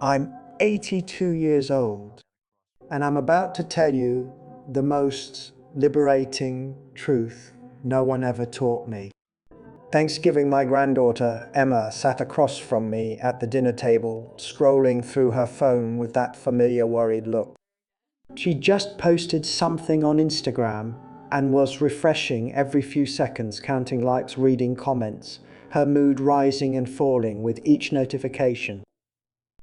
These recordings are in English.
I'm 82 years old, and I'm about to tell you the most liberating truth no one ever taught me. Thanksgiving, my granddaughter, Emma, sat across from me at the dinner table, scrolling through her phone with that familiar worried look. She just posted something on Instagram and was refreshing every few seconds, counting likes, reading comments, her mood rising and falling with each notification.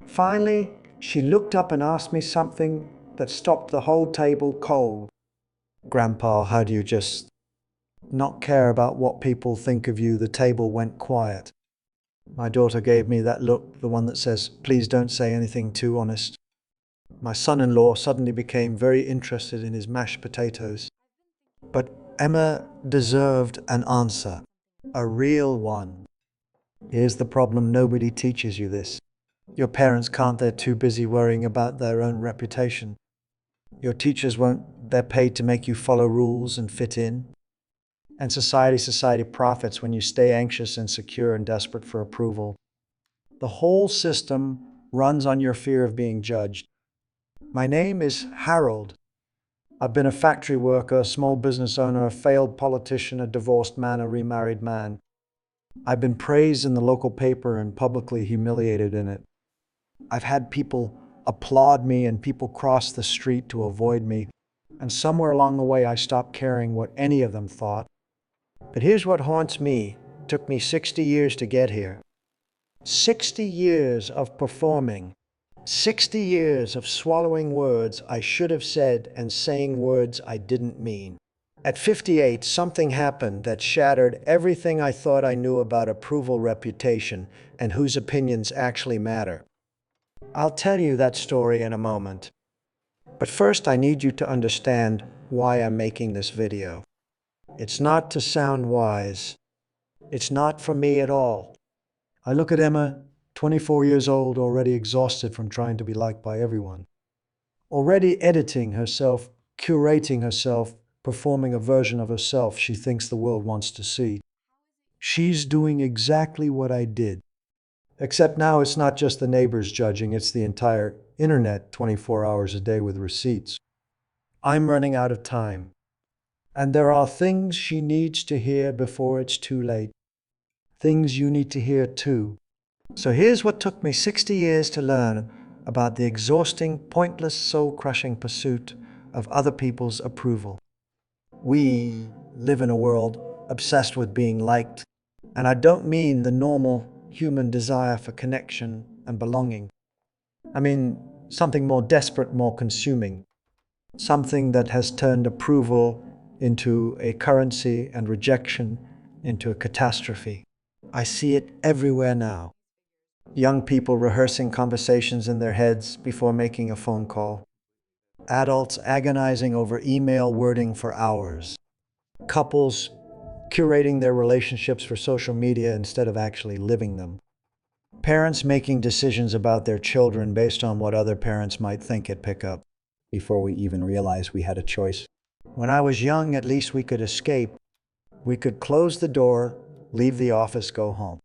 Finally, she looked up and asked me something that stopped the whole table cold. "Grandpa, how do you just not care about what people think of you?" The table went quiet. My daughter gave me that look, the one that says, "Please don't say anything too honest." My son-in-law suddenly became very interested in his mashed potatoes. But Emma deserved an answer, a real one. Here's the problem: nobody teaches you this. Your parents can't, they're too busy worrying about their own reputation. Your teachers won't, they're paid to make you follow rules and fit in. And society profits when you stay anxious, insecure, and desperate for approval. The whole system runs on your fear of being judged. My name is Harold. I've been a factory worker, a small business owner, a failed politician, a divorced man, a remarried man. I've been praised in the local paper and publicly humiliated in it. I've had people applaud me and people cross the street to avoid me. And somewhere along the way, I stopped caring what any of them thought. But here's what haunts me. It took me 60 years to get here. 60 years of performing. 60 years of swallowing words I should have said and saying words I didn't mean. At 58, something happened that shattered everything I thought I knew about approval, reputation, and whose opinions actually matter. I'll tell you that story in a moment. But first, I need you to understand why I'm making this video. It's not to sound wise. It's not for me at all. I look at Emma, 24 years old, already exhausted from trying to be liked by everyone. Already editing herself, curating herself, performing a version of herself she thinks the world wants to see. She's doing exactly what I did. Except now it's not just the neighbors judging, it's the entire internet 24 hours a day with receipts. I'm running out of time. And there are things she needs to hear before it's too late. Things you need to hear too. So here's what took me 60 years to learn about the exhausting, pointless, soul-crushing pursuit of other people's approval. We live in a world obsessed with being liked. And I don't mean the normal human desire for connection and belonging. I mean something more desperate, more consuming. Something that has turned approval into a currency and rejection into a catastrophe. I see it everywhere now. Young people rehearsing conversations in their heads before making a phone call. Adults agonizing over email wording for hours. Couples curating their relationships for social media instead of actually living them. Parents making decisions about their children based on what other parents might think at pickup, before we even realized we had a choice. When I was young, at least we could escape. We could close the door, leave the office, go home.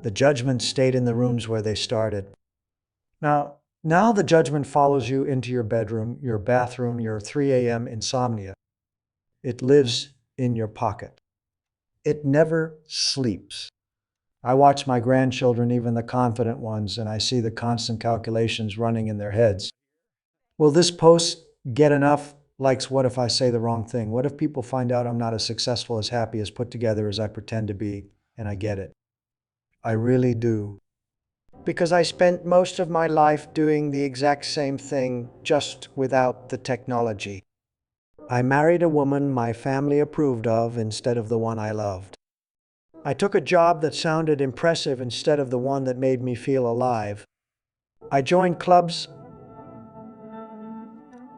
The judgment stayed in the rooms where they started. Now the judgment follows you into your bedroom, your bathroom, your 3 a.m. insomnia. It lives in your pocket. It never sleeps. I watch my grandchildren, even the confident ones, and I see the constant calculations running in their heads. Will this post get enough likes? What if I say the wrong thing? What if people find out I'm not as successful, as happy, as put together as I pretend to be? And I get it. I really do. Because I spent most of my life doing the exact same thing, just without the technology. I married a woman my family approved of instead of the one I loved. I took a job that sounded impressive instead of the one that made me feel alive. I joined clubs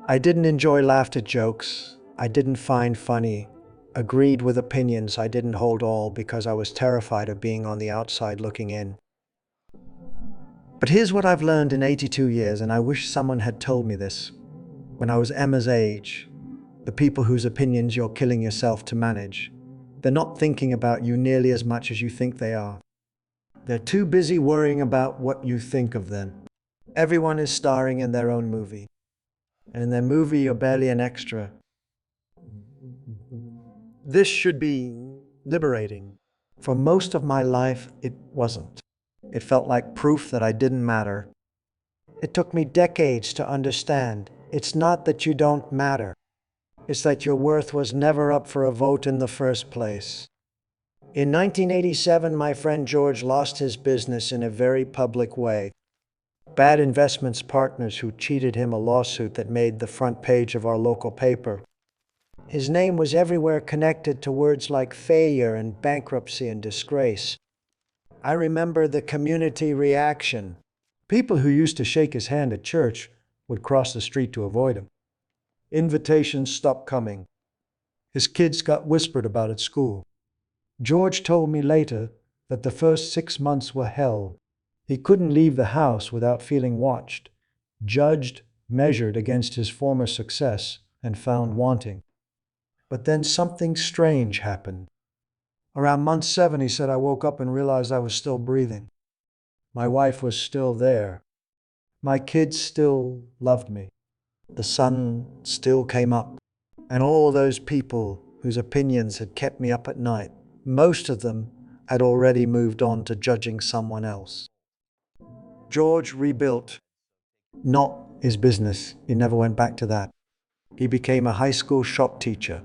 I didn't enjoy, laughed at jokes I didn't find funny, agreed with opinions I didn't hold all because I was terrified of being on the outside looking in. But here's what I've learned in 82 years, and I wish someone had told me this when I was Emma's age. The people whose opinions you're killing yourself to manage, they're not thinking about you nearly as much as you think they are. They're too busy worrying about what you think of them. Everyone is starring in their own movie. And in their movie, you're barely an extra. This should be liberating. For most of my life, it wasn't. It felt like proof that I didn't matter. It took me decades to understand. It's not that you don't matter. It's that your worth was never up for a vote in the first place. In 1987, my friend George lost his business in a very public way. Bad investments partners who cheated him a lawsuit that made the front page of our local paper. His name was everywhere connected to words like failure and bankruptcy and disgrace. I remember the community reaction. People who used to shake his hand at church would cross the street to avoid him. Invitations stopped coming. His kids got whispered about at school. George told me later that the first 6 months were hell. He couldn't leave the house without feeling watched, judged, measured against his former success, and found wanting. But then something strange happened. Around month 7, he said, I woke up and realized I was still breathing. My wife was still there. My kids still loved me. The sun still came up. And all those people whose opinions had kept me up at night, most of them had already moved on to judging someone else. George rebuilt, not his business. He never went back to that. He became a high school shop teacher,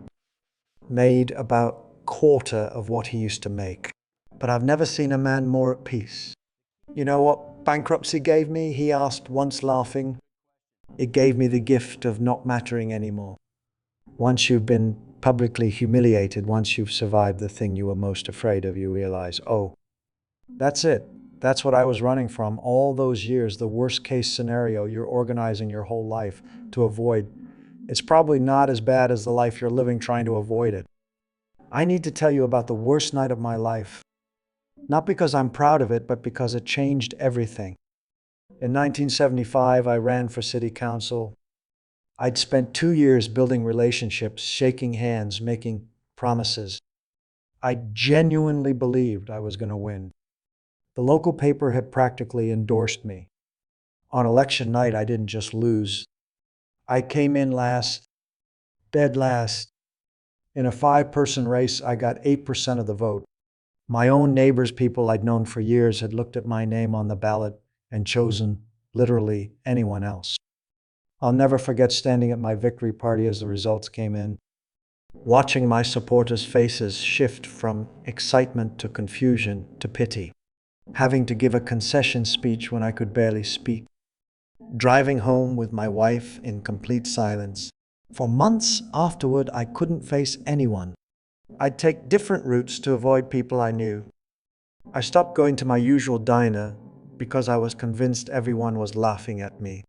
made about a quarter of what he used to make. But I've never seen a man more at peace. You know what bankruptcy gave me? He asked once, laughing. It gave me the gift of not mattering anymore. Once you've been publicly humiliated, once you've survived the thing you were most afraid of, you realize, oh, that's it. That's what I was running from all those years, the worst case scenario you're organizing your whole life to avoid. It's probably not as bad as the life you're living trying to avoid it. I need to tell you about the worst night of my life. Not because I'm proud of it, but because it changed everything. In 1975, I ran for city council. I'd spent 2 years building relationships, shaking hands, making promises. I genuinely believed I was going to win. The local paper had practically endorsed me. On election night, I didn't just lose. I came in last, dead last. In a 5-person race, I got 8% of the vote. My own neighbors, people I'd known for years, had looked at my name on the ballot and chosen literally anyone else. I'll never forget standing at my victory party as the results came in, watching my supporters' faces shift from excitement to confusion to pity, having to give a concession speech when I could barely speak, driving home with my wife in complete silence. For months afterward, I couldn't face anyone. I'd take different routes to avoid people I knew. I stopped going to my usual diner because I was convinced everyone was laughing at me.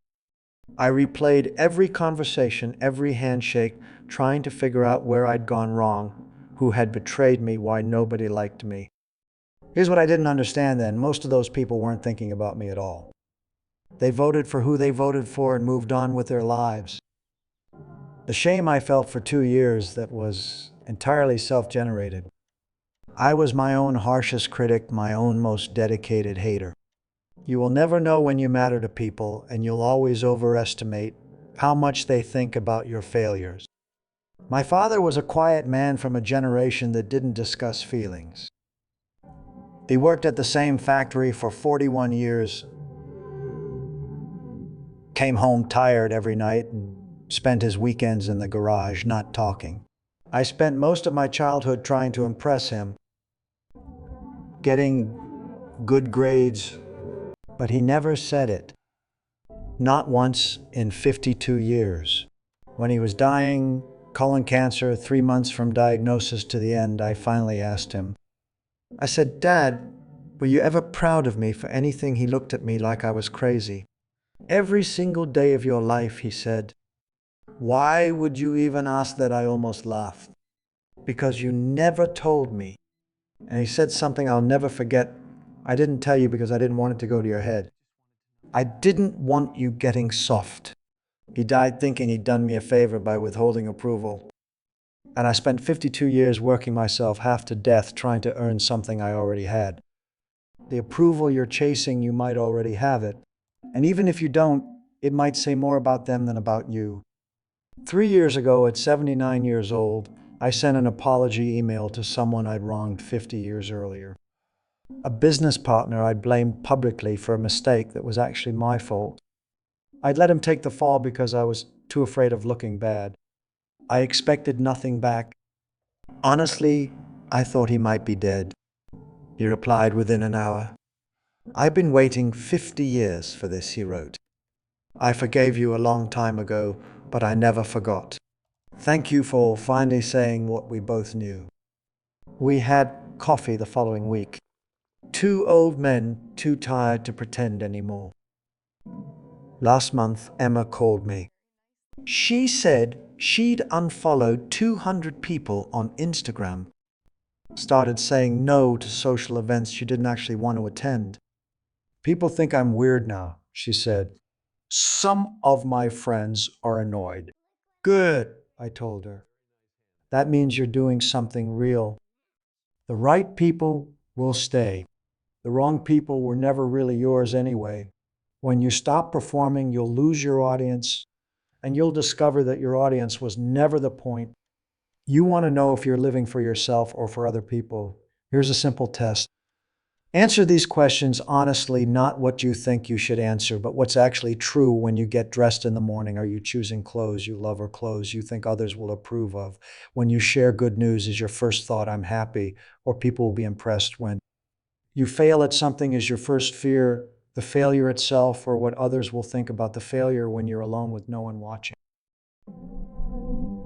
I replayed every conversation, every handshake, trying to figure out where I'd gone wrong, who had betrayed me, why nobody liked me. Here's what I didn't understand then. Most of those people weren't thinking about me at all. They voted for who they voted for and moved on with their lives. The shame I felt for 2 years that was entirely self-generated. I was my own harshest critic, my own most dedicated hater. You will never know when you matter to people, and you'll always overestimate how much they think about your failures. My father was a quiet man from a generation that didn't discuss feelings. He worked at the same factory for 41 years, came home tired every night, and spent his weekends in the garage not talking. I spent most of my childhood trying to impress him, getting good grades, but he never said it. Not once in 52 years. When he was dying, colon cancer, 3 months from diagnosis to the end, I finally asked him. I said, Dad, were you ever proud of me for anything? He looked at me like I was crazy. Every single day of your life, he said. Why would you even ask that? I almost laughed. Because you never told me. And he said something I'll never forget. I didn't tell you because I didn't want it to go to your head. I didn't want you getting soft. He died thinking he'd done me a favor by withholding approval. And I spent 52 years working myself half to death trying to earn something I already had. The approval you're chasing, you might already have it. And even if you don't, it might say more about them than about you. 3 years ago, at 79 years old, I sent an apology email to someone I'd wronged 50 years earlier. A business partner I'd blamed publicly for a mistake that was actually my fault. I'd let him take the fall because I was too afraid of looking bad. I expected nothing back. Honestly, I thought he might be dead. He replied within an hour. I've been waiting 50 years for this, he wrote. I forgave you a long time ago, but I never forgot. Thank you for finally saying what we both knew. We had coffee the following week. Two old men, too tired to pretend anymore. Last month, Emma called me. She said she'd unfollowed 200 people on Instagram, started saying no to social events she didn't actually want to attend. People think I'm weird now, she said. Some of my friends are annoyed. Good, I told her. That means you're doing something real. The right people will stay. The wrong people were never really yours anyway. When you stop performing, you'll lose your audience, and you'll discover that your audience was never the point. You want to know if you're living for yourself or for other people. Here's a simple test. Answer these questions honestly, not what you think you should answer, but what's actually true when you get dressed in the morning. Are you choosing clothes you love or clothes you think others will approve of? When you share good news, is your first thought, I'm happy, or people will be impressed? When you fail at something, is your first fear the failure itself or what others will think about the failure when you're alone with no one watching?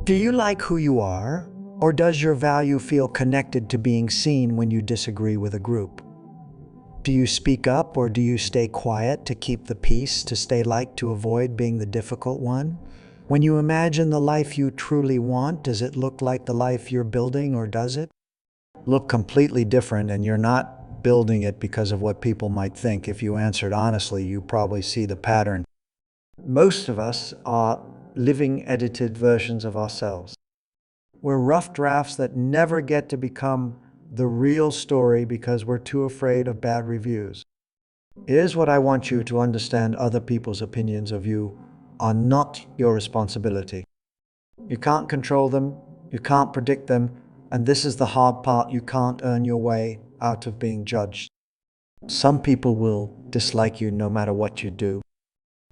Do you like who you are, or does your value feel connected to being seen when you disagree with a group? Do you speak up or do you stay quiet to keep the peace, to stay liked, to avoid being the difficult one? When you imagine the life you truly want, does it look like the life you're building, or does it look completely different and you're not building it because of what people might think? If you answered honestly, you probably see the pattern. Most of us are living edited versions of ourselves. We're rough drafts that never get to become the real story because we're too afraid of bad reviews. Here's what I want you to understand: other people's opinions of you are not your responsibility. You can't control them, you can't predict them, and this is the hard part: you can't earn your way out of being judged. Some people will dislike you no matter what you do.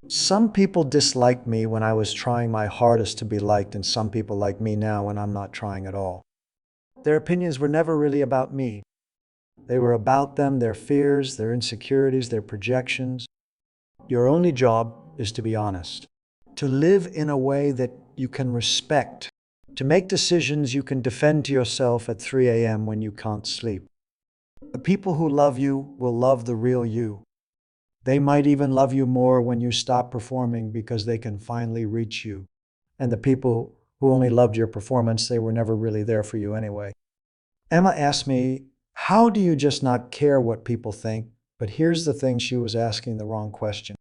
Some people disliked me when I was trying my hardest to be liked, and some people like me now when I'm not trying at all. Their opinions were never really about me. They were about them, their fears, their insecurities, their projections. Your only job is to be honest, to live in a way that you can respect, to make decisions you can defend to yourself at 3 a.m. when you can't sleep. The people who love you will love the real you. They might even love you more when you stop performing because they can finally reach you. And the people who only loved your performance, they were never really there for you anyway. Emma asked me, how do you just not care what people think? But here's the thing, she was asking the wrong question.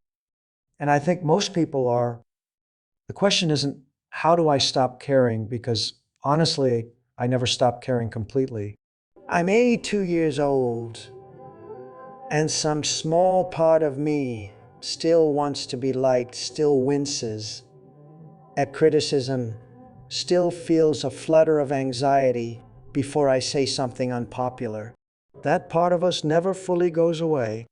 And I think most people are. The question isn't, how do I stop caring? Because honestly, I never stopped caring completely. I'm 82 years old, and some small part of me still wants to be liked, still winces at criticism, still feels a flutter of anxiety before I say something unpopular. That part of us never fully goes away.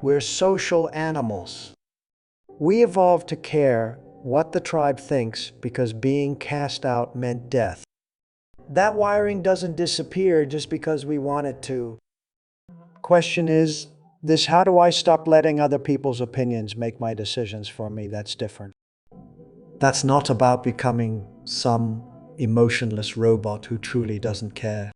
We're social animals. We evolved to care what the tribe thinks because being cast out meant death. That wiring doesn't disappear just because we want it to. Question is this: how do I stop letting other people's opinions make my decisions for me? That's different. That's not about becoming some emotionless robot who truly doesn't care.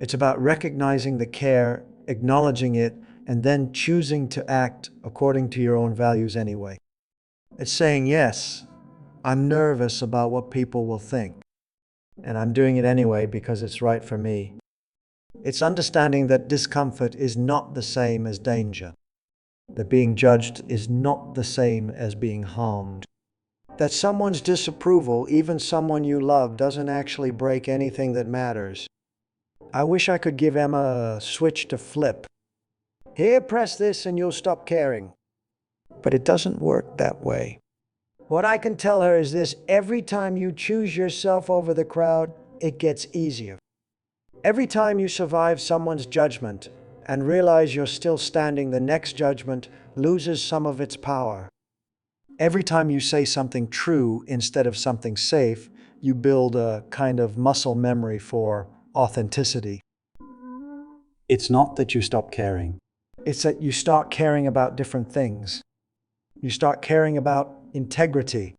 It's about recognizing the care, acknowledging it, and then choosing to act according to your own values anyway. It's saying, yes, I'm nervous about what people will think, and I'm doing it anyway because it's right for me. It's understanding that discomfort is not the same as danger, that being judged is not the same as being harmed, that someone's disapproval, even someone you love, doesn't actually break anything that matters. I wish I could give Emma a switch to flip. Here, press this and you'll stop caring. But it doesn't work that way. What I can tell her is this: every time you choose yourself over the crowd, it gets easier. Every time you survive someone's judgment and realize you're still standing, the next judgment loses some of its power. Every time you say something true instead of something safe, you build a kind of muscle memory for authenticity. It's not that you stop caring. It's that you start caring about different things. You start caring about integrity,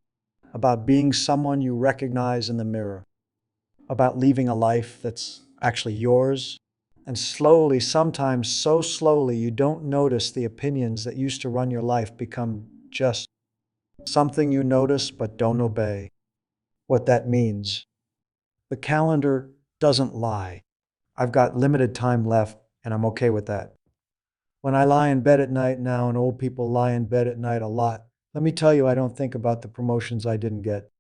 about being someone you recognize in the mirror, about leaving a life that's actually yours. And slowly, sometimes so slowly, you don't notice the opinions that used to run your life become just something you notice but don't obey. What that means: the calendar doesn't lie. I've got limited time left, and I'm okay with that. When I lie in bed at night now, and old people lie in bed at night a lot, let me tell you, I don't think about the promotions I didn't get.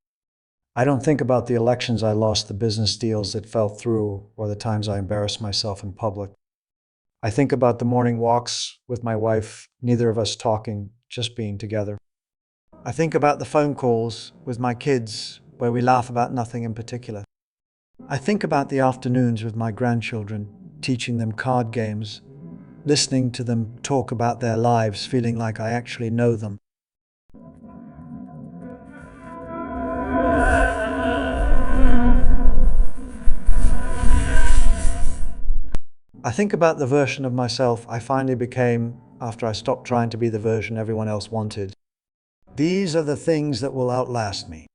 I don't think about the elections I lost, the business deals that fell through, or the times I embarrassed myself in public. I think about the morning walks with my wife, neither of us talking, just being together. I think about the phone calls with my kids where we laugh about nothing in particular. I think about the afternoons with my grandchildren, teaching them card games, listening to them talk about their lives, feeling like I actually know them. I think about the version of myself I finally became after I stopped trying to be the version everyone else wanted. These are the things that will outlast me.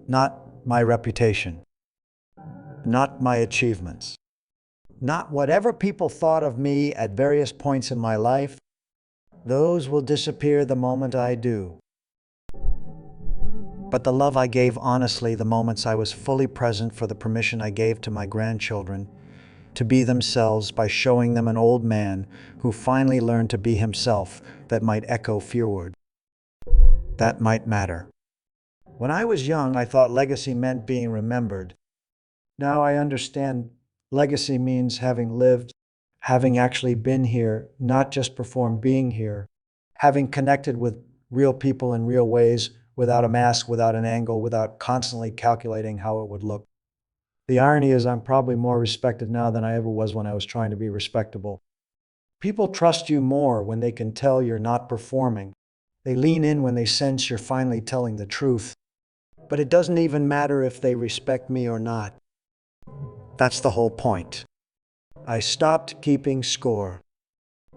Not my reputation, not my achievements, not whatever people thought of me at various points in my life. Those will disappear the moment I do. But the love I gave honestly, the moments I was fully present, for the permission I gave to my grandchildren to be themselves by showing them an old man who finally learned to be himself, that might echo fearward. That might matter. When I was young, I thought legacy meant being remembered. Now I understand legacy means having lived, having actually been here, not just performed being here, having connected with real people in real ways, without a mask, without an angle, without constantly calculating how it would look. The irony is I'm probably more respected now than I ever was when I was trying to be respectable. People trust you more when they can tell you're not performing. They lean in when they sense you're finally telling the truth. But it doesn't even matter if they respect me or not. That's the whole point. I stopped keeping score.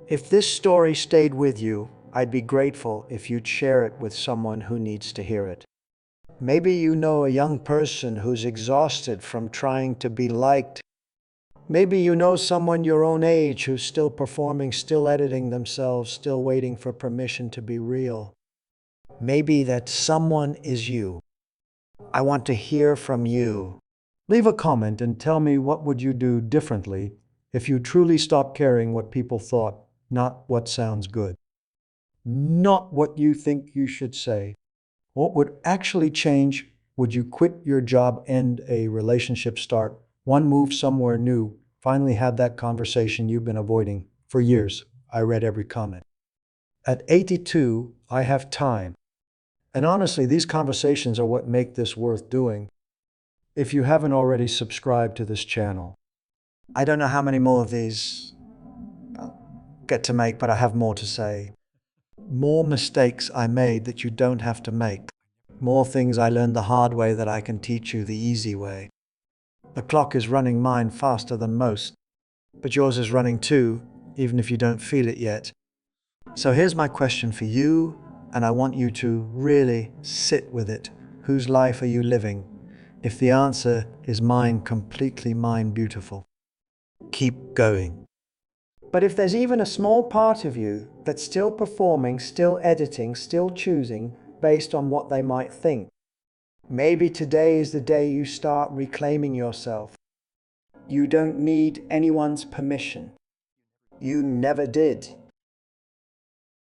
If this story stayed with you, I'd be grateful if you'd share it with someone who needs to hear it. Maybe you know a young person who's exhausted from trying to be liked. Maybe you know someone your own age who's still performing, still editing themselves, still waiting for permission to be real. Maybe that someone is you. I want to hear from you. Leave a comment and tell me, what would you do differently if you truly stopped caring what people thought, not what sounds good, not what you think you should say. What would actually change? Would you quit your job, end a relationship, start one, move somewhere new, finally have that conversation you've been avoiding for years? I read every comment. At 82, I have time. And honestly, these conversations are what make this worth doing. If you haven't already subscribed to this channel, I don't know how many more of these I'll get to make, but I have more to say. More mistakes I made that you don't have to make. More things I learned the hard way that I can teach you the easy way. The clock is running mine faster than most, but yours is running too, even if you don't feel it yet. So here's my question for you, and I want you to really sit with it. Whose life are you living? If the answer is mine, completely mine, beautiful, keep going. But if there's even a small part of you that's still performing, still editing, still choosing based on what they might think, maybe today is the day you start reclaiming yourself. You don't need anyone's permission. You never did.